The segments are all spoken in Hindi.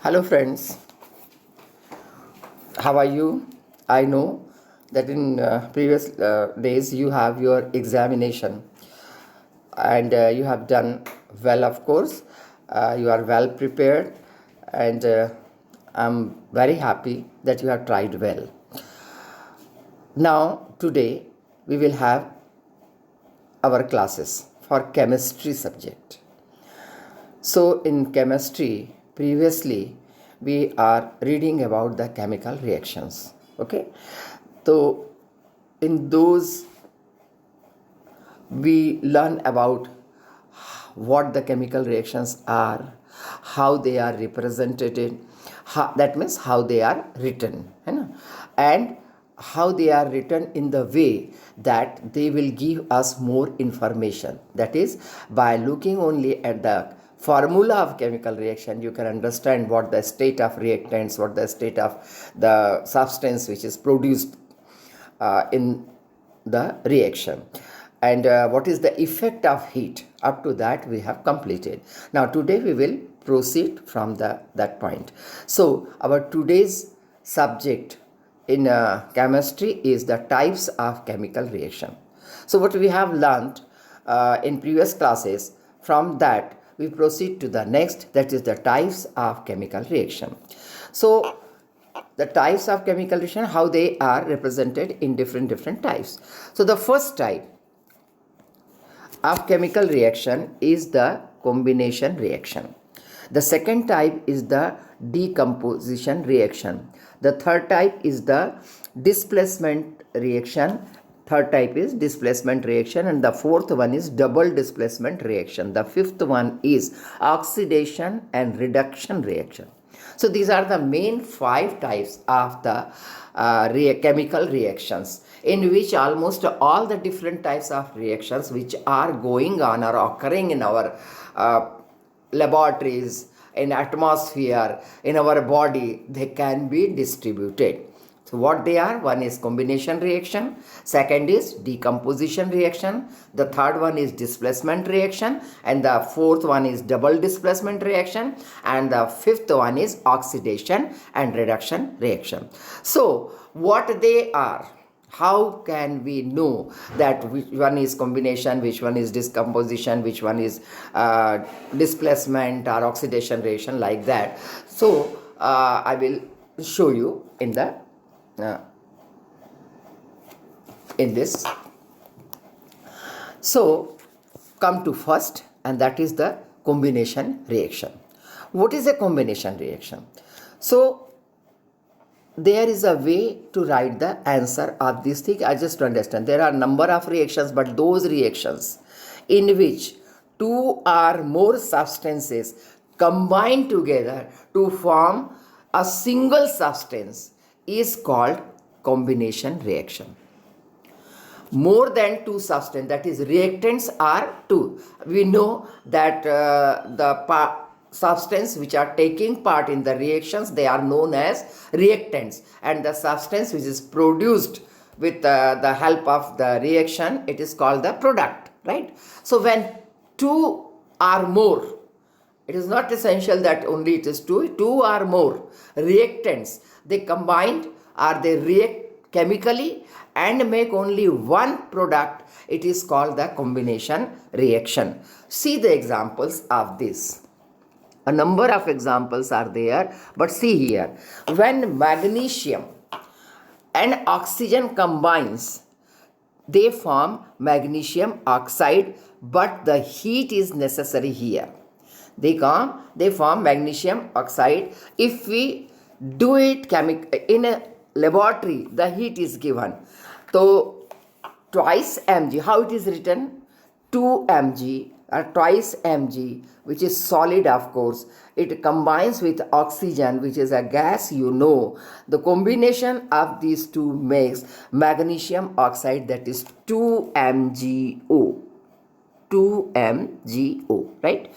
Hello, friends. How are you? I know that in previous days you have your examination and you have done well, of course. You are well prepared, and I'm very happy that you have tried well. Now, today we will have our classes for chemistry subject. So, in chemistry, previously we are reading about the chemical reactions. Okay, so in those we learn about what the chemical reactions are, how they are represented, that means how they are written, and how they are written in the way that they will give us more information. That is, by looking only at the formula of chemical reaction, you can understand what the state of reactants, what the state of the substance which is produced in the reaction, and what is the effect of heat. Up to that we have completed. Now today we will proceed from that point. So our today's subject in chemistry is the types of chemical reaction. So what we have learned in previous classes, from that we proceed to the next, that is the types of chemical reaction. So the types of chemical reaction, how they are represented in different types. So the first type of chemical reaction is the combination reaction. The second type is the decomposition reaction. The third type is the displacement reaction. Third type is displacement reaction, and the fourth one is double displacement reaction. The fifth one is oxidation and reduction reaction. So these are the main 5 types of the chemical reactions, in which almost all the different types of reactions which are going on or occurring in our laboratories, in atmosphere, in our body, they can be distributed. So what they are? One is combination reaction, second is decomposition reaction, the third one is displacement reaction, and the fourth one is double displacement reaction, and the fifth one is oxidation and reduction reaction. So what they are? How can we know that which one is combination, which one is decomposition, which one is displacement or oxidation reaction, like that? So I will show you in this. So come to first, and that is the combination reaction. What is a combination reaction? So there is a way to write the answer of this thing. I just understand there are number of reactions, but those reactions in which 2 or more substances combine together to form a single substance is called combination reaction. More than 2 substances, that is reactants are 2. We know that the substance which are taking part in the reactions, they are known as reactants, and the substance which is produced with the help of the reaction, it is called the product, right? So when 2 or more, it is not essential that only it is 2 or more reactants, they combined or they react chemically and make only one product, it is called the combination reaction. See the examples of this. A number of examples are there, but see here. When magnesium and oxygen combines, they form magnesium oxide, but the heat is necessary here. They form magnesium oxide. If we do it in a laboratory, the heat is given. So twice mg, how it is written? 2 mg or twice mg, which is solid, of course, it combines with oxygen, which is a gas, you know. The combination of these two makes magnesium oxide, that is 2 MgO. 2 MgO, right?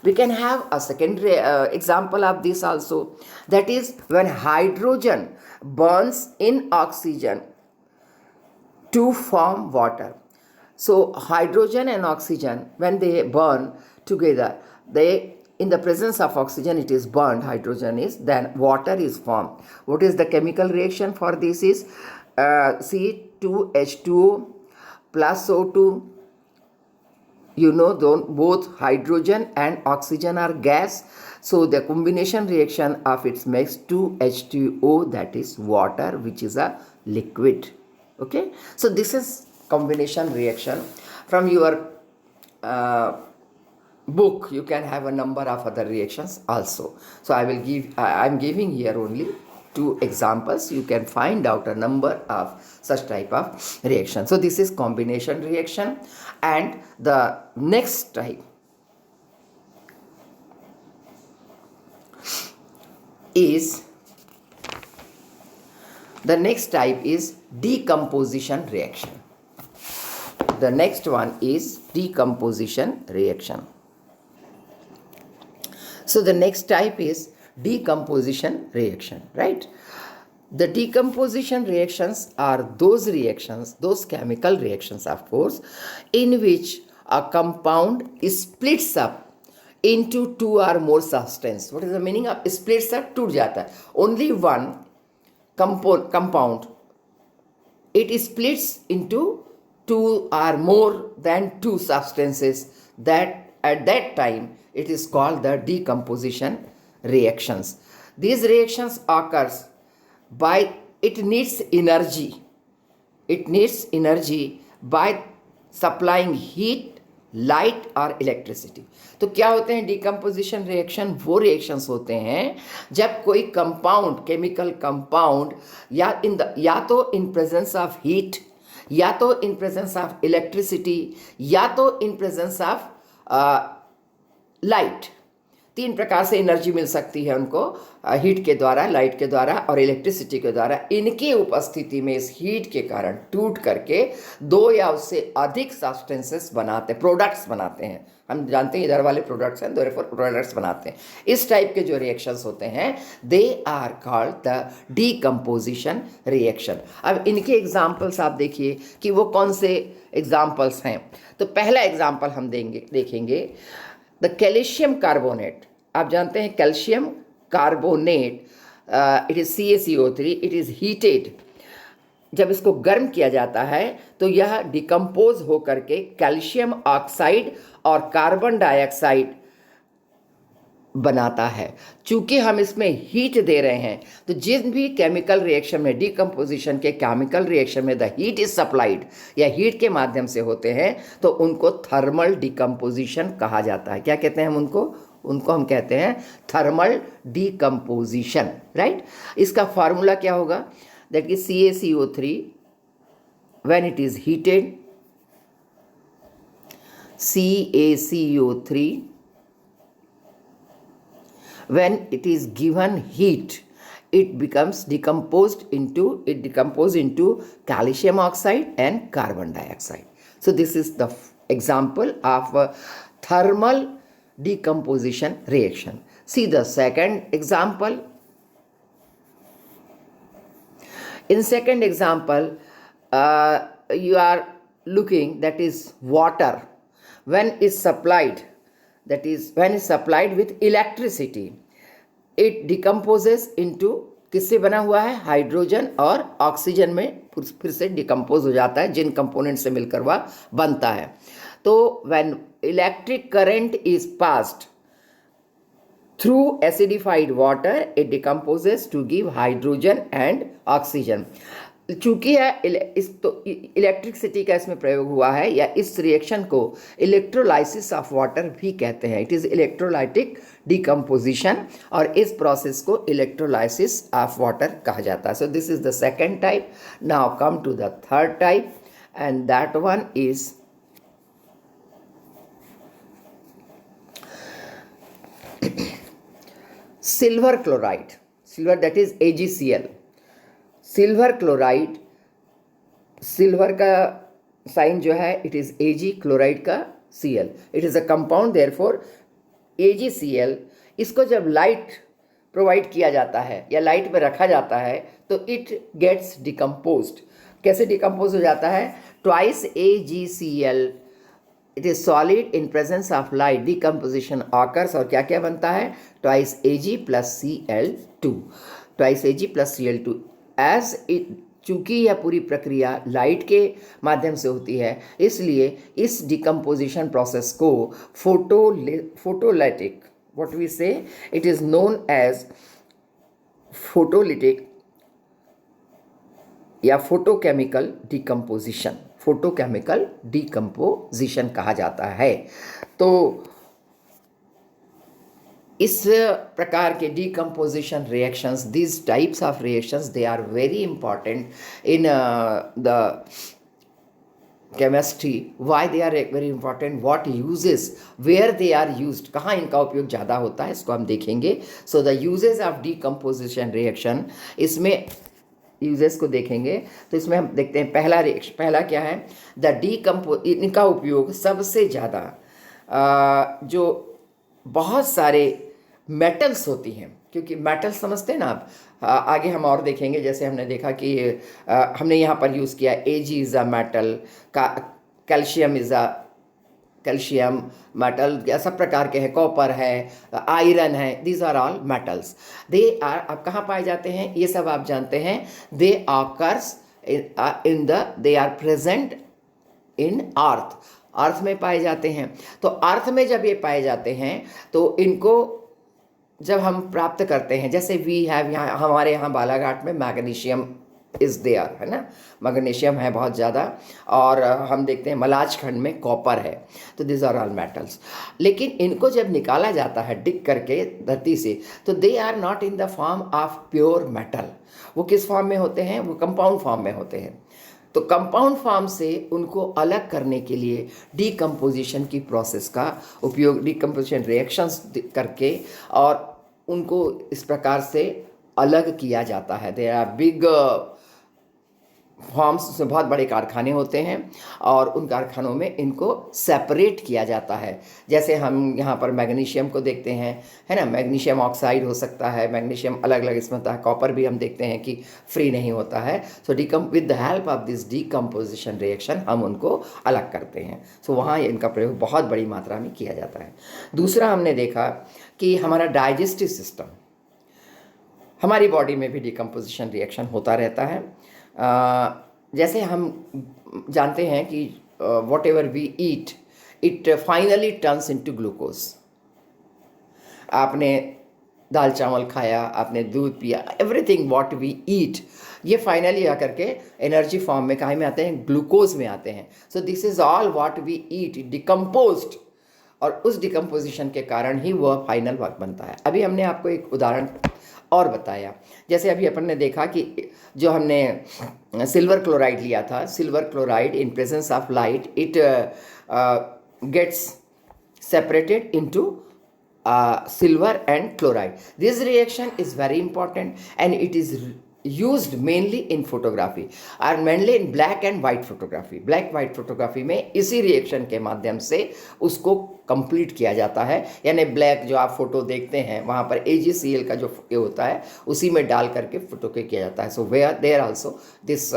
We can have a secondary example of this also. That is, when hydrogen burns in oxygen to form water. So hydrogen and oxygen, when they burn together, they in the presence of oxygen it is burned, hydrogen is, then water is formed. What is the chemical reaction for this is C2H2O plus O2. You know, both hydrogen and oxygen are gas, so the combination reaction of its makes 2H2O, that is water, which is a liquid. Okay, so this is combination reaction. From your book you can have a number of other reactions also, so I'm giving here only 2 examples. You can find out a number of such type of reaction. So this is combination reaction. And the next type is decomposition reaction. The next one is decomposition reaction. So the next type is decomposition reaction, right? The decomposition reactions are those reactions, those chemical reactions of course, in which a compound splits up into 2 or more substance. What is the meaning of splits up? टूट जाता है. Only one compound, it splits into 2 or more than 2 substances. That at that time it is called the decomposition reactions. These reactions occurs by, it needs energy by supplying heat, light और इलेक्ट्रिसिटी. तो क्या होते हैं डिकम्पोजिशन रिएक्शन? वो रिएक्शंस होते हैं जब कोई कंपाउंड, केमिकल कंपाउंड या तो इन प्रेजेंस ऑफ हीट, या तो इन प्रेजेंस ऑफ इलेक्ट्रिसिटी, या तो इन प्रेजेंस ऑफ लाइट, 3 प्रकार से एनर्जी मिल सकती है उनको, हीट के द्वारा, लाइट के द्वारा और इलेक्ट्रिसिटी के द्वारा. इनकी उपस्थिति में इस हीट के कारण टूट करके 2 या उससे अधिक सब्सटेंसेस बनाते, प्रोडक्ट्स बनाते हैं. हम जानते हैं इधर वाले प्रोडक्ट्स हैं, 2 प्रोडक्ट्स बनाते हैं. इस टाइप के जो रिएक्शंस होते हैं they are called the decomposition reaction. अब इनके एग्जाम्पल्स आप देखिए कि वो कौन से एग्जाम्पल्स हैं. तो पहला एग्जाम्पल हम देखेंगे द कैल्शियम कार्बोनेट. आप जानते हैं calcium carbonate, it is CaCO3, it is heated. जब इसको गर्म किया जाता है तो यह डिकम्पोज होकर के कैल्शियम ऑक्साइड और कार्बन डाइऑक्साइड बनाता है. चूंकि हम इसमें हीट दे रहे हैं तो जिन भी केमिकल रिएक्शन में, डिकम्पोजिशन के केमिकल रिएक्शन में द हीट इज सप्लाइड या हीट के माध्यम से होते हैं तो उनको थर्मल डिकम्पोजिशन कहा जाता है. क्या कहते हैं हम उनको हम कहते हैं थर्मल डिकम्पोजिशन, राइट. इसका फार्मूला क्या होगा? That is CaCO3 when it is heated, CaCO3 when it is given heat, it decomposes into calcium oxide and carbon dioxide. So this is the example of a thermal decomposition reaction. See the second example. In second example, you are looking, that is water when is supplied, that is when is supplied with electricity, it decomposes into, किससे बना हुआ है? हाइड्रोजन और ऑक्सीजन में फिर से डिकम्पोज हो जाता है, जिन कंपोनेंट से मिलकर वह बनता है. तो when electric current is passed through acidified water, it decomposes to give hydrogen and oxygen. चूंकि इलेक्ट्रिसिटी का इसमें प्रयोग हुआ है, या इस रिएक्शन को इलेक्ट्रोलाइसिस ऑफ वाटर भी कहते हैं. इट इज़ इलेक्ट्रोलाइटिक डिकम्पोजिशन, और इस प्रोसेस को इलेक्ट्रोलाइसिस ऑफ वाटर कहा जाता है. So this is the second type. Now come to the third type, and that one is silver chloride. Silver, that is AgCl. Silver chloride, silver का साइन जो है इट इज़ Ag, क्लोराइड का Cl. It is a compound, therefore AgCl. इसको जब लाइट प्रोवाइड किया जाता है या लाइट में रखा जाता है तो इट गेट्स डिकम्पोज्ड. कैसे डिकम्पोज हो जाता है? Twice AgCl it is solid in presence of light decomposition occurs, और क्या क्या बनता है, twice Ag plus Cl2, twice Ag plus Cl2 as it, चूंकि यह पूरी प्रक्रिया लाइट के माध्यम से होती है, इसलिए इस डिकम्पोजिशन प्रोसेस को photolytic, what we say, it is known as photolytic या फोटोकेमिकल डिकम्पोजिशन, फोटोकेमिकल डिकम्पोजिशन कहा जाता है। तो इस प्रकार के decomposition reactions, these types of reactions, they are very important in the chemistry. Why they are very important, what uses, where they are used, कहाँ इनका उपयोग ज़्यादा होता है, इसको हम देखेंगे। So the uses of decomposition reaction, इसमें यूजेस को देखेंगे तो इसमें हम देखते हैं पहला क्या है, द इनका उपयोग सबसे ज़्यादा जो बहुत सारे मेटल्स होती हैं, क्योंकि मेटल समझते हैं ना आप, आगे हम और देखेंगे। जैसे हमने देखा कि हमने यहाँ पर यूज़ किया Ag इज़ अ मेटल, का calcium is a calcium metal, सब प्रकार के हैं, कॉपर है, आयरन है, these are all metals. They are, अब कहाँ पाए जाते हैं ये सब आप जानते हैं, they occurs in the, they are present in earth, earth में पाए जाते हैं। तो अर्थ में जब ये पाए जाते हैं तो इनको जब हम प्राप्त करते हैं, जैसे वी हैव, यहाँ हमारे यहाँ बालाघाट में मैग्नीशियम इज़ देयर, है ना, मैग्नीशियम है बहुत ज़्यादा, और हम देखते हैं मलाज खंड में कॉपर है। तो दिस आर ऑल मेटल्स। लेकिन इनको जब निकाला जाता है डिग करके धरती से, तो they are not in the form of pure metal. वो किस फॉर्म में होते हैं, वो कंपाउंड फॉर्म में होते हैं। तो कंपाउंड फॉर्म से उनको अलग करने के लिए डिकम्पोजिशन की प्रोसेस का उपयोग, डिकम्पोजिशन रिएक्शंस करके, और उनको इस प्रकार से अलग किया जाता है। देयर आर बिग फॉर्म्स, उसमें बहुत बड़े कारखाने होते हैं, और उन कारखानों में इनको सेपरेट किया जाता है। जैसे हम यहाँ पर मैग्नीशियम को देखते हैं, है ना, मैग्नीशियम ऑक्साइड हो सकता है, मैग्नीशियम अलग अलग इसमें होता है, कॉपर भी हम देखते हैं कि फ्री नहीं होता है। So with the help of this decomposition reaction हम उनको अलग करते हैं। सो वहाँ इनका प्रयोग बहुत बड़ी मात्रा में किया जाता है। दूसरा हमने देखा कि हमारा डाइजेस्टिव सिस्टम, हमारी बॉडी में भी डिकम्पोजिशन रिएक्शन होता रहता है। जैसे हम जानते हैं कि whatever we eat, it finally turns into glucose. आपने दाल चावल खाया, आपने दूध पिया, एवरीथिंग व्हाट वी ईट, ये फाइनली आकर के एनर्जी फॉर्म में कहाँ में आते हैं, ग्लूकोज में आते हैं। So this is all what we eat decomposed, और उस डिकम्पोजिशन के कारण ही वह फाइनल वर्क बनता है। अभी हमने आपको एक उदाहरण और बताया, जैसे अभी अपन ने देखा कि जो हमने सिल्वर क्लोराइड लिया था, silver chloride in presence of light it gets separated into silver and chloride. This reaction is very important and it is used mainly in photography और mainly in black and white photography. Black white photography में इसी रिएक्शन के माध्यम से उसको कंप्लीट किया जाता है। यानी ब्लैक जो आप फोटो देखते हैं वहाँ पर AgCl का जो ये होता है उसी में डाल करके फोटो के किया जाता है। So where there also this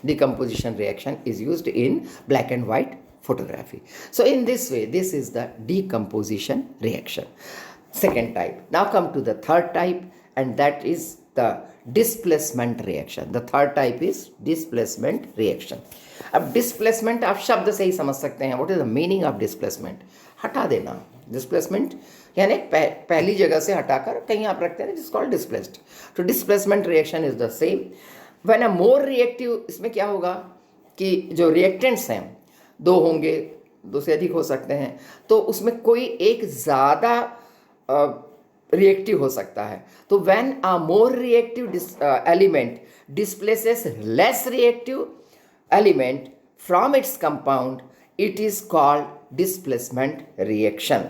decomposition reaction is used in black and white photography. So in this way, this is the decomposition reaction. Second type. Now come to the third type, and that is the displacement reaction. The third type is displacement reaction. अब displacement आप शब्द से ही समझ सकते हैं. What is the meaning of displacement? हटा देना. Displacement यानी पहली जगह से हटाकर कहीं आप रखते हैं, जिसको called displaced. So displacement reaction is the same. When a more reactive, इसमें क्या होगा कि जो reactants हैं दो होंगे, दो से अधिक हो सकते हैं, तो उसमें कोई एक ज़्यादा रिएक्टिव हो सकता है। तो when a more reactive element displaces less reactive element from its compound, it is called displacement reaction.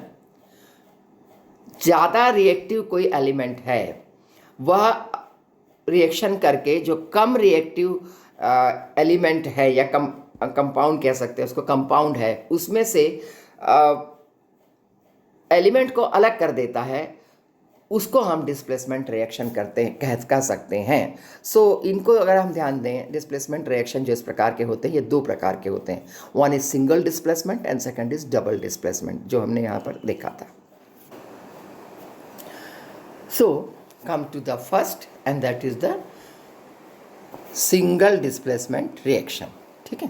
ज़्यादा रिएक्टिव कोई एलिमेंट है, वह रिएक्शन करके जो कम रिएक्टिव एलिमेंट है या कंपाउंड कह सकते हैं उसको, कंपाउंड है, उसमें से एलिमेंट को अलग कर देता है। उसको हम डिस्प्लेसमेंट रिएक्शन करते हैं, कह सकते हैं। सो इनको अगर हम ध्यान दें, डिस्प्लेसमेंट रिएक्शन जो इस प्रकार के होते हैं, ये दो प्रकार के होते हैं। One is single displacement and second is double displacement, जो हमने यहाँ पर देखा था। So come to the first and that is the single displacement reaction. ठीक है,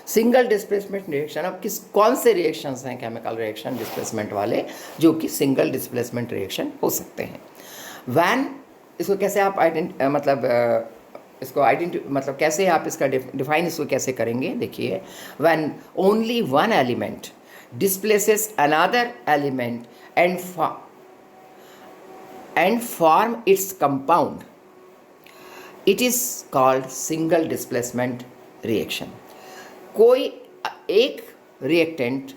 सिंगल डिस्प्लेसमेंट रिएक्शन, अब कौन से रिएक्शंस हैं केमिकल रिएक्शन डिस्प्लेसमेंट वाले जो कि सिंगल डिस्प्लेसमेंट रिएक्शन हो सकते हैं। व्हेन, इसको कैसे आप मतलब कैसे आप इसका डिफाइन इसको कैसे करेंगे, देखिए, when only one element displaces another element and form its compound, it is called single displacement reaction. कोई एक रिएक्टेंट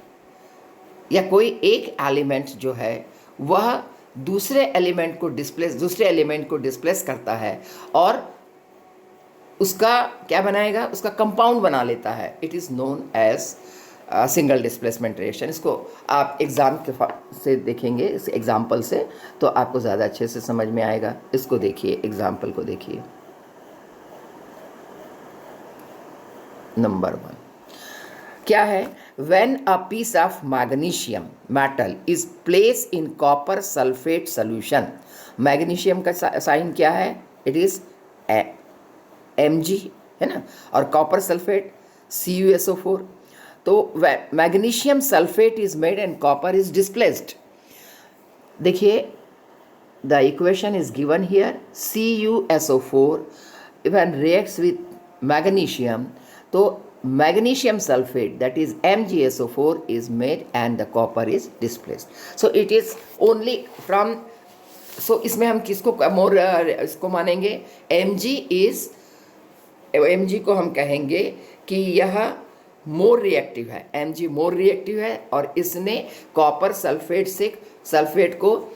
या कोई एक एलिमेंट जो है वह दूसरे एलिमेंट को डिस्प्लेस करता है और उसका क्या बनाएगा, उसका कंपाउंड बना लेता है। It is known as single displacement reaction. इसको आप एग्जाम के से देखेंगे, इस एग्जाम्पल से, तो आपको ज़्यादा अच्छे से समझ में आएगा। इसको देखिए, एग्जाम्पल को देखिए। नंबर 1 क्या है, when a piece of magnesium metal is place in copper sulphate solution. Magnesium का साइन क्या है, इट इज Mg, है ना, और कॉपर सल्फेट CuSO4। तो magnesium sulphate is made and copper is displaced. देखिए, the equation is given here, CuSO4 when reacts with magnesium, तो magnesium sulfate, that is MgSO4, is made and the copper is displaced. So it is only from, so इसमें हम किसको मोर इसको मानेंगे, Mg को हम कहेंगे कि यह मोर रिएक्टिव है, Mg मोर रिएक्टिव है और इसने कॉपर सल्फेट को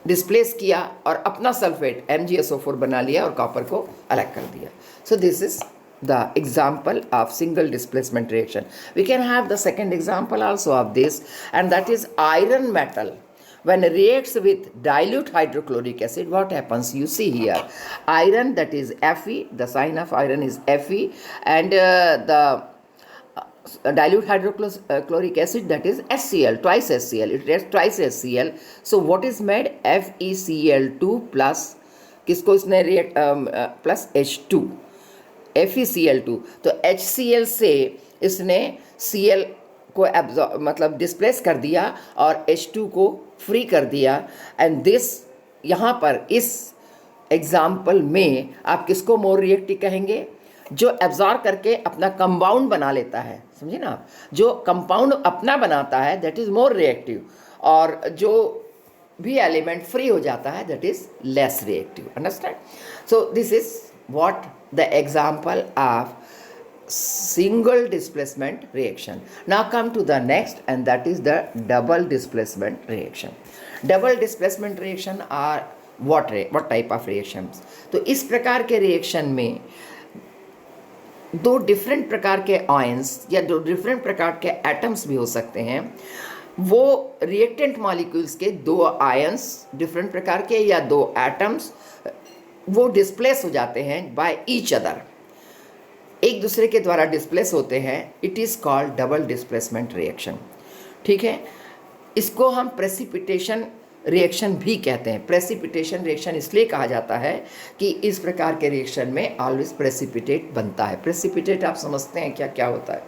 डिस्प्लेस किया और अपना सल्फेट MgSO4 बना लिया और कॉपर को अलग कर दिया। So this is the example of single displacement reaction. We can have the second example also of this, and that is iron metal. When it reacts with dilute hydrochloric acid, what happens? You see here, iron, that is Fe, the sign of iron is Fe, and the dilute hydrochloric acid, that is HCl, twice HCl, it reacts twice HCl. So what is made? FeCl2 plus, किसको इसने react plus H2, FeCl2। तो HCl से इसने Cl को एब्जॉर्ब मतलब डिस्प्लेस कर दिया और H2 को फ्री कर दिया। एंड दिस, यहाँ पर इस एग्जाम्पल में आप किसको मोर रिएक्टिव कहेंगे, जो एब्जॉर्ब करके अपना कंपाउंड बना लेता है, समझे ना आप, जो कंपाउंड अपना बनाता है दैट इज मोर रिएक्टिव, और जो भी एलिमेंट फ्री हो जाता है that is less reactive. Understand? So this is what the example of single displacement reaction. Now come to the next, and that is the double displacement reaction. Double displacement reaction are what type of reactions? तो इस प्रकार के रिएक्शन में दो डिफरेंट प्रकार के आयंस या दो डिफरेंट प्रकार के एटम्स भी हो सकते हैं। वो रिएक्टेंट मॉलिक्यूल्स के दो आयंस डिफरेंट प्रकार के या दो एटम्स वो डिस्प्लेस हो जाते हैं बाय ईच अदर, एक दूसरे के द्वारा डिस्प्लेस होते हैं। It is called double displacement reaction. ठीक है, इसको हम प्रेसिपिटेशन रिएक्शन भी कहते हैं। प्रेसिपिटेशन रिएक्शन इसलिए कहा जाता है कि इस प्रकार के रिएक्शन में ऑलवेज प्रेसिपिटेट बनता है। प्रेसिपिटेट आप समझते हैं क्या क्या होता है?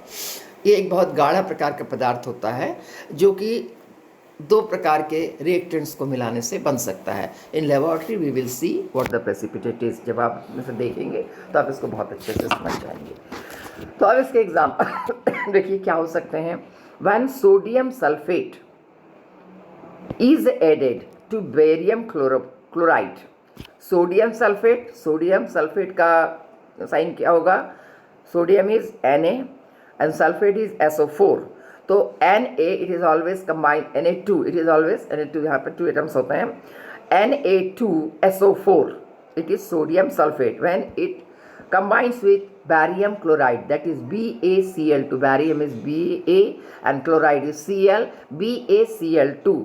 ये एक बहुत गाढ़ा प्रकार का पदार्थ होता है जो कि दो प्रकार के रिएक्टेंट्स को मिलाने से बन सकता है। In laboratory we will see what the precipitate is. जब आप इसे देखेंगे तो आप इसको बहुत अच्छे से समझ जाएंगे। तो अब इसके एग्जाम्पल देखिए क्या हो सकते हैं। When sodium sulphate is added to barium chloride, sodium sulphate का साइन क्या होगा? Sodium is Na and sulphate is SO4। तो Na it is always combined, Na2 it is always Na2, यहाँ पर 2 एटम्स होते हैं। Na2SO4 it is sodium sulphate. When it combines with barium chloride, that is BaCl2, barium is Ba and chloride is Cl, BaCl2।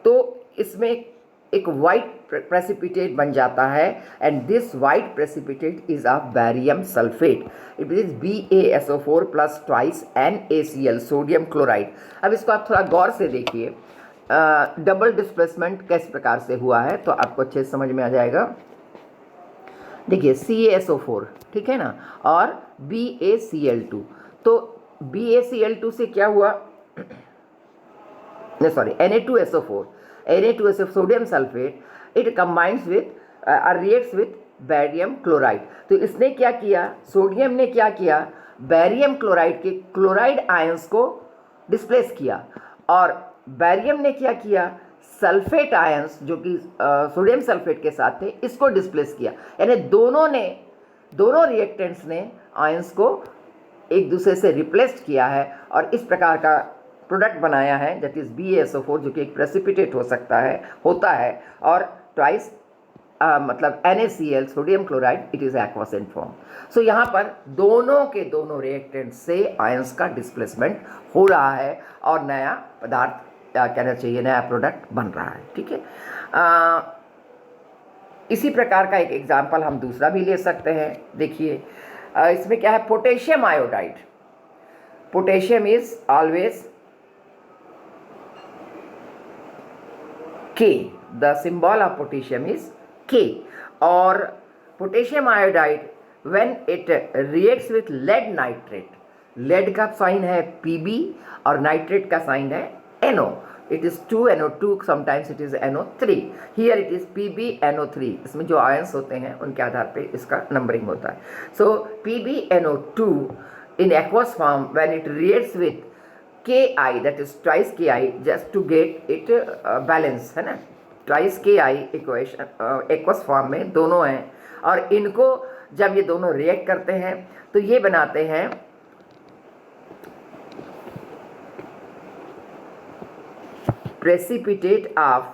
तो इसमें एक वाइट प्रेसिपिटेट बन जाता है, and this white precipitate is of barium sulphate. It is BaSO4 plus twice NaCl sodium chloride. अब इसको आप थोड़ा गौर से देखिए, डबल डिस्प्लेसमेंट किस प्रकार से हुआ है तो आपको अच्छे से समझ में आ जाएगा. देखिए CaSO4, ठीक है ना, और BaCl2. तो BaCl2 से क्या हुआ, sorry Na2SO4, Na2SO sodium sulphate, it combines with reacts with barium chloride. तो इसने क्या किया, सोडियम ने क्या किया, बैरियम क्लोराइड के क्लोराइड आयंस को डिस्प्लेस किया, और बैरियम ने क्या किया, सल्फेट आयंस जो कि सोडियम सल्फेट के साथ थे इसको डिस्प्लेस किया. यानी दोनों रिएक्टेंट्स ने आयंस को एक दूसरे से रिप्लेस किया है और इस प्रकार का प्रोडक्ट बनाया है, दैट इज BaSO4, जो कि एक प्रेसिपिटेट होता है, और ट्वाइस मतलब NaCl sodium chloride, it is aqueous in form. So यहाँ पर दोनों रिएक्टेंट से आयंस का डिस्प्लेसमेंट हो रहा है और नया पदार्थ कहना चाहिए, नया प्रोडक्ट बन रहा है. ठीक है. इसी प्रकार का एक एग्जाम्पल हम दूसरा भी ले सकते हैं. देखिए इसमें क्या है, potassium iodide. Potassium is always K. The symbol of potassium is K. और potassium iodide when it reacts with lead nitrate, lead का साइन है Pb और नाइट्रेट का साइन है NO. It is 2NO2, sometimes it is NO3. Here it is PbNO3. इसमें जो आयंस होते हैं उनके आधार पे इसका नंबरिंग होता है. So PbNO2 in aqueous form when it reacts with Ki, that is twice Ki, just to get it balance, है ना. twice Ki equation aqueous form में दोनों हैं, और इनको जब ये दोनों रिएक्ट करते हैं तो ये बनाते हैं precipitate of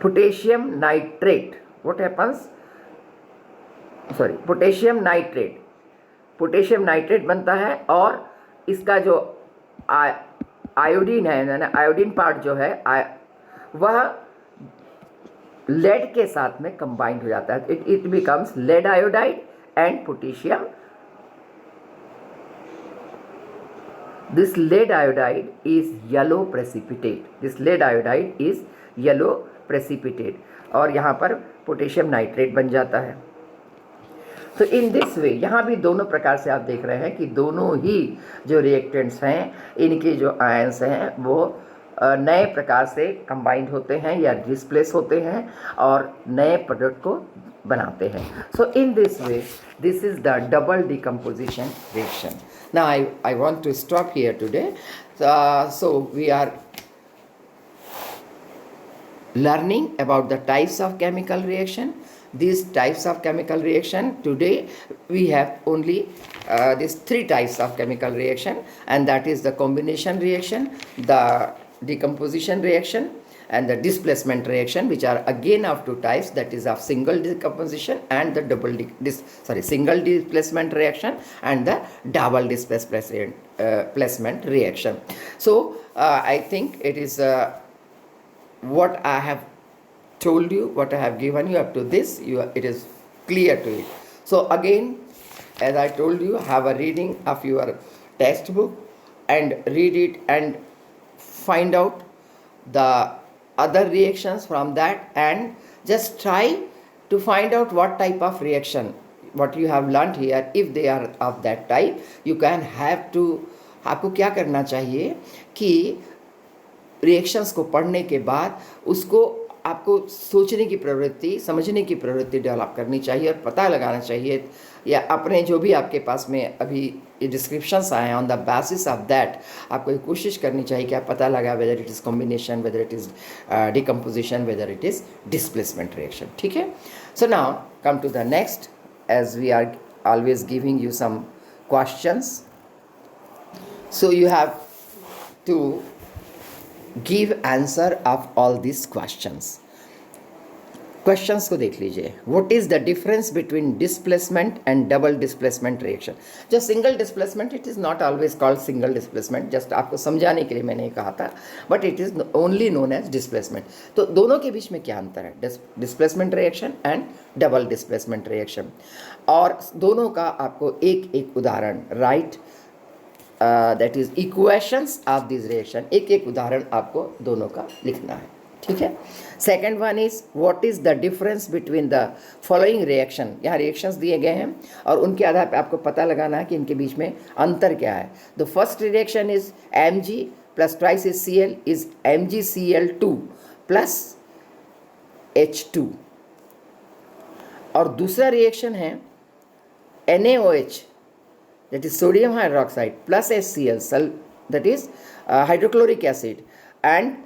potassium nitrate. What happens, sorry, potassium nitrate बनता है, और इसका जो आयोडीन है ना, आयोडीन पार्ट जो है वह लेड के साथ में कंबाइंड हो जाता है. It becomes lead iodide and potassium. This lead iodide is yellow precipitate. और यहाँ पर पोटेशियम नाइट्रेट बन जाता है. तो इन दिस वे यहाँ भी दोनों प्रकार से आप देख रहे हैं कि दोनों ही जो रिएक्टेंट्स हैं इनके जो आयंस हैं वो नए प्रकार से कंबाइंड होते हैं या डिस्प्लेस होते हैं और नए प्रोडक्ट को बनाते हैं. So in this way this is the double decomposition reaction. Now I want to stop here today. So we are learning about the types of chemical reaction. These types of chemical reaction, today we have only these three types of chemical reaction, and that is the combination reaction, the decomposition reaction, and the displacement reaction, which are again of two types, that is of single decomposition and the single displacement reaction and the double displacement reaction. So I think it is what I have told you, what I have given you up to this, it is clear to you. So again, as I told you, have a reading of your textbook and read it and find out the other reactions from that, and just try to find out what type of reaction, what you have learnt here, if they are of that type, you can have to, आपको क्या करना चाहिए कि रिएक्शंस को पढ़ने के बाद उसको आपको सोचने की प्रवृत्ति, समझने की प्रवृत्ति डेवलप करनी चाहिए और पता लगाना चाहिए, या अपने जो भी आपके पास में अभी ये डिस्क्रिप्शंस आए हैं on the basis of that आपको कोशिश करनी चाहिए कि आप पता लगा whether it is combination, whether it is decomposition, whether it is displacement reaction. ठीक है. So now come to the next, as we are always giving you some questions. So you have to give answer of all these questions. Questions को देख लीजिए. What is the difference between displacement and double displacement reaction. जो single displacement, it is not always called single displacement, just आपको समझाने के लिए मैंने ये कहा था, but it is only known as displacement. तो दोनों के बीच में क्या अंतर है, displacement reaction and double displacement reaction. और दोनों का आपको एक एक उदाहरण right, that is equations of this reaction, एक एक उदाहरण आपको दोनों का लिखना है. ठीक है. Second one is what is the difference between the following reaction. यहाँ रिएक्शंस दिए गए हैं और उनके आधार पर आपको पता लगाना है कि इनके बीच में अंतर क्या है. The first reaction is Mg plus twice is Cl is MgCl2 plus H2. और दूसरा रिएक्शन है NaOH, that is sodium hydroxide plus HCl, that is hydrochloric acid, and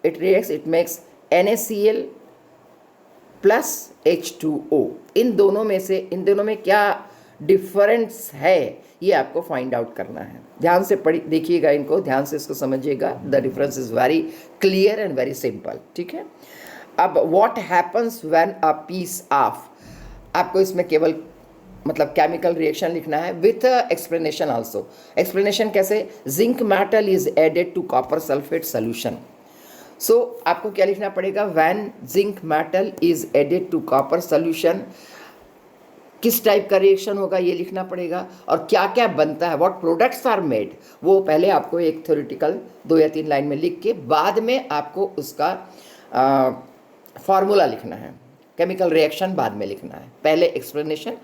it reacts, it makes NaCl plus H2O. इन दोनों में क्या डिफरेंस है ये आपको फाइंड आउट करना है. ध्यान से देखिएगा, इनको ध्यान से इसको समझिएगा. The difference is very clear and very simple. ठीक है. अब what happens when a piece of, आपको इसमें केवल मतलब केमिकल रिएक्शन लिखना है विथ एक्सप्लेनेशन आल्सो. एक्सप्लेनेशन कैसे, zinc metal is added to copper sulphate solution. So आपको क्या लिखना पड़ेगा, when zinc metal is added to copper solution, किस टाइप का रिएक्शन होगा ये लिखना पड़ेगा, और क्या क्या बनता है, व्हाट प्रोडक्ट्स आर मेड, वो पहले आपको एक थ्योरेटिकल 2 या 3 लाइन में लिख के बाद में आपको उसका फॉर्मूला लिखना है. केमिकल रिएक्शन बाद में लिखना है, पहले एक्सप्लेनेशन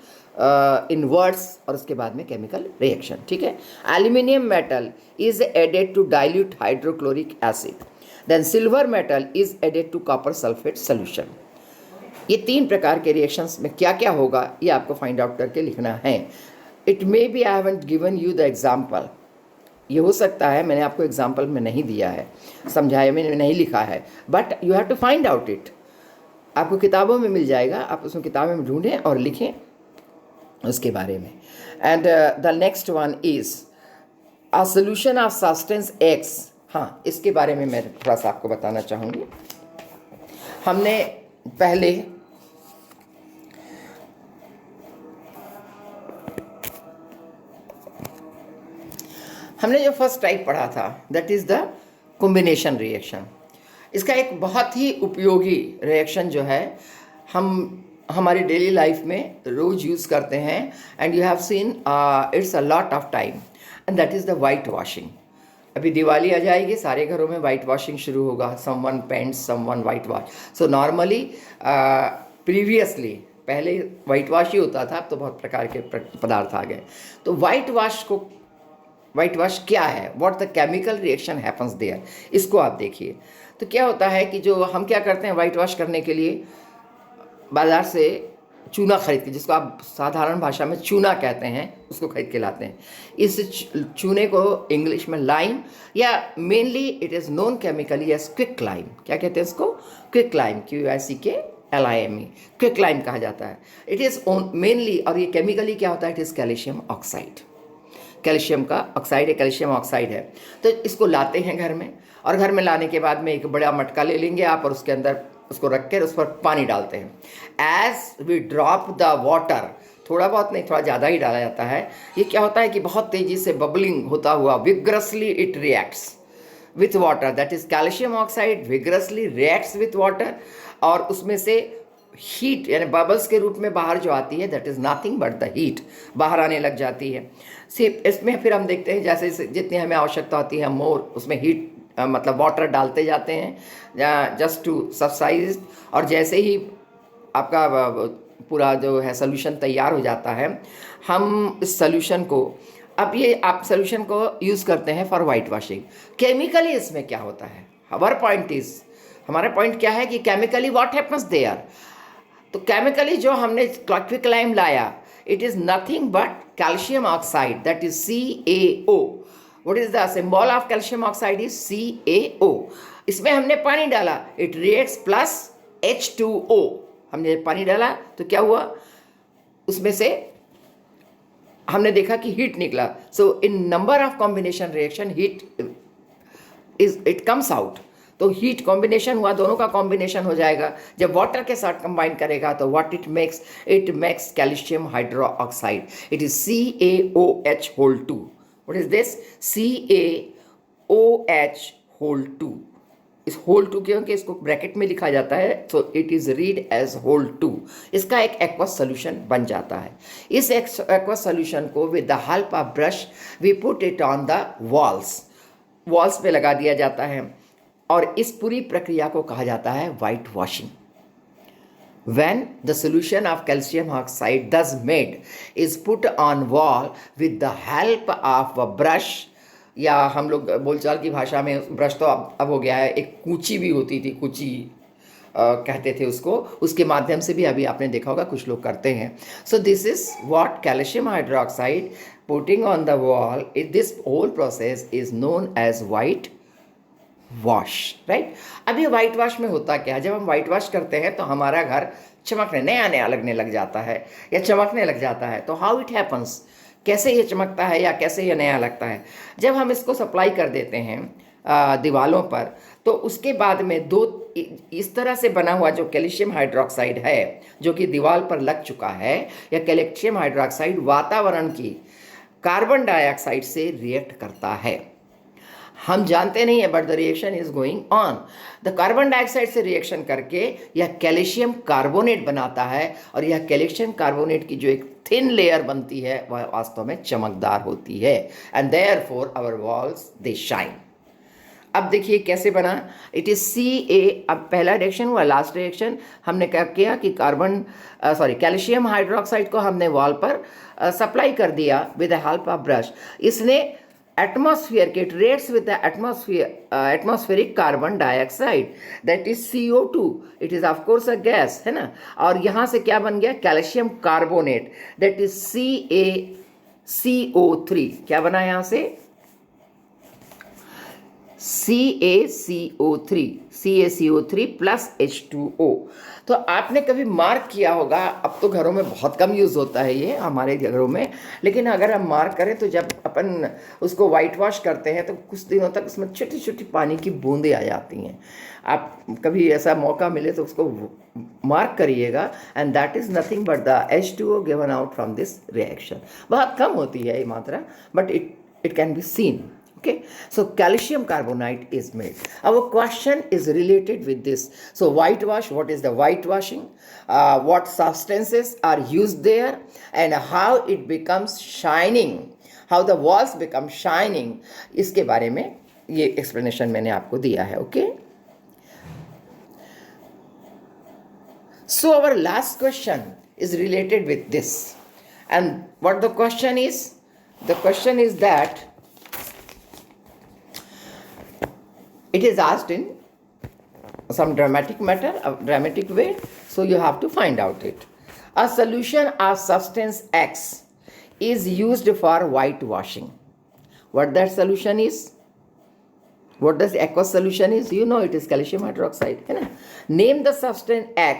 इन वर्ड्स और उसके बाद में केमिकल रिएक्शन. ठीक है. Aluminium metal is added to dilute hydrochloric acid, then silver metal is added to copper sulphate solution. ये 3 प्रकार के रिएक्शंस में क्या क्या होगा ये आपको फाइंड आउट करके लिखना है. It may be I haven't given you the example, ये हो सकता है मैंने आपको एग्जाम्पल में नहीं दिया है, समझाया मैंने नहीं लिखा है, but you have to find out it. आपको किताबों में मिल जाएगा, आप उसमें किताबों में ढूंढें और लिखें उसके बारे में. And the next one is a solution of substance X. हाँ, इसके बारे में मैं थोड़ा सा आपको बताना चाहूँगी. हमने जो फर्स्ट टाइप पढ़ा था that is the combination reaction. इसका एक बहुत ही उपयोगी रिएक्शन जो है हम हमारी डेली लाइफ में रोज़ यूज़ करते हैं, and you have seen it's a lot of time, and that is the white washing. अभी दिवाली आ जाएगी, सारे घरों में वाइट वॉशिंग शुरू होगा. Someone paints, someone white wash. So normally previously पहले वाइट वॉश ही होता था, अब तो बहुत प्रकार के पदार्थ आ गए. तो वाइट वॉश क्या है, what the chemical reaction happens there, इसको आप देखिए. तो क्या होता है कि जो हम क्या करते हैं वाइट वॉश करने के लिए बाज़ार से चूना खरीद के, जिसको आप साधारण भाषा में चूना कहते हैं, उसको खरीद के लाते हैं. इस चूने को इंग्लिश में लाइम, या mainly it is known chemically as quicklime. क्या कहते हैं इसको, quicklime, QUICKLIME, quicklime कहा जाता है. इट इज़ मेनली, और ये केमिकली क्या होता है, it is calcium oxide. Calcium का ऑक्साइड है, कैल्शियम ऑक्साइड है. तो इसको लाते हैं घर में, और घर में लाने के बाद में एक बड़ा मटका ले लेंगे आप, और उसके अंदर उसको रख कर उस पर पानी डालते हैं. As we drop the water, थोड़ा बहुत नहीं, थोड़ा ज़्यादा ही डाला जाता है. ये क्या होता है कि बहुत तेज़ी से बबलिंग होता हुआ vigorously it reacts with water, that is calcium oxide vigorously reacts with water, और उसमें से हीट यानी बबल्स के रूप में बाहर जो आती है, that is nothing but the heat, बाहर आने लग जाती है. सिर्फ इसमें फिर हम देखते हैं जैसे जितनी हमें आवश्यकता होती है मोर उसमें हीट मतलब वाटर डालते जाते हैं जस्ट टू सब्साइज. और जैसे ही आपका पूरा जो है सोल्यूशन तैयार हो जाता है, हम इस सोल्यूशन को, अब ये आप सोल्यूशन को यूज़ करते हैं फॉर वाइट वॉशिंग. केमिकली इसमें क्या होता है, हमारा पॉइंट क्या है कि केमिकली व्हाट हैपन्स देयर. तो केमिकली जो हमने क्विक लाइम लाया, it is nothing but calcium oxide, that is CaO. What is the symbol of calcium oxide is CaO. इसमें हमने पानी डाला, it reacts plus H2O. हमने पानी डाला तो क्या हुआ, उसमें से हमने देखा कि हीट निकला. So in number of combination reaction heat it comes out. तो तो हीट कॉम्बिनेशन हुआ, दोनों का कॉम्बिनेशन हो जाएगा। जब वाटर के साथ कंबाइन करेगा तो what it makes calcium hydroxide. It is CaOH whole 2। What is this? CaOH whole 2। इस होल 2 क्योंकि इसको ब्रैकेट में लिखा जाता है, तो it is read as whole 2। इसका एक एक्वस सोल्यूशन बन जाता है। इस एक्वस सोल्यूशन को with the help of brush we put it on the walls पे लगा दिया जाता है, और इस पूरी प्रक्रिया को कहा जाता है white washing. When the solution of calcium oxide thus made is put on wall with the help of a brush, या हम लोग बोलचाल की भाषा में ब्रश तो अब हो गया है, एक कूची भी होती थी, कूची कहते थे उसको, उसके माध्यम से भी अभी आपने देखा होगा कुछ लोग करते हैं। So this is what calcium hydroxide putting on the wall, this whole process is known as whitewash, right. अब ये वाइट वॉश में होता क्या है? जब हम वाइट वॉश करते हैं तो हमारा घर चमकने, नया नया लगने लग जाता है या चमकने लग जाता है। तो हाउ इट हैपन्स, कैसे ये चमकता है या कैसे ये नया लगता है? जब हम इसको सप्लाई कर देते हैं दीवालों पर, तो उसके बाद में दो इस तरह से बना हुआ जो कैल्शियम हाइड्रोक्साइड है जो कि दीवार पर लग चुका है, या कैल्शियम हाइड्रोक्साइड वातावरण की कार्बन डाइऑक्साइड से रिएक्ट करता है। हम जानते नहीं है, but the reaction is going on. The carbon dioxide से रिएक्शन करके यह कैल्शियम कार्बोनेट बनाता है, और यह कैल्शियम कार्बोनेट की जो एक थिन लेयर बनती है वह वास्तव में चमकदार होती है, and therefore our walls they shine. अब देखिए कैसे बना। It is Ca। अब पहला रिएक्शन हुआ, लास्ट रिएक्शन हमने क्या किया कि कैल्शियम हाइड्रोक्साइड को हमने वॉल पर सप्लाई कर दिया with the help of brush. इसने एटमॉस्फेयर के, it reacts with the atmospheric carbon dioxide, that is CO2। It is of course a gas, है ना। और यहाँ से क्या बन गया? Calcium carbonate, that is CaCO3। क्या बना यहाँ से? CaCO3 plus H2O। तो आपने कभी मार्क किया होगा, अब तो घरों में बहुत कम यूज़ होता है ये हमारे घरों में, लेकिन अगर हम मार्क करें तो जब अपन उसको वाइट वॉश करते हैं तो कुछ दिनों तक उसमें छोटी छोटी पानी की बूंदें आ जाती हैं। आप कभी ऐसा मौका मिले तो उसको मार्क करिएगा, and that is nothing but the H2O given out from this reaction. बहुत कम होती है ये मात्रा, but it can be seen. Okay, so calcium carbonate is made. Our question is related with this. So whitewash, what is the whitewashing? What substances are used there, and how it becomes shining? How the walls become shining? इसके बारे में ये explanation मैंने आपको दिया है. Okay. So our last question is related with this, and what the question is? The question is that it is asked in some dramatic way, so you have to find out it. A solution of substance X is used for whitewashing. What that solution is? What does aqueous solution is? You know, it is calcium hydroxide. Name the substance X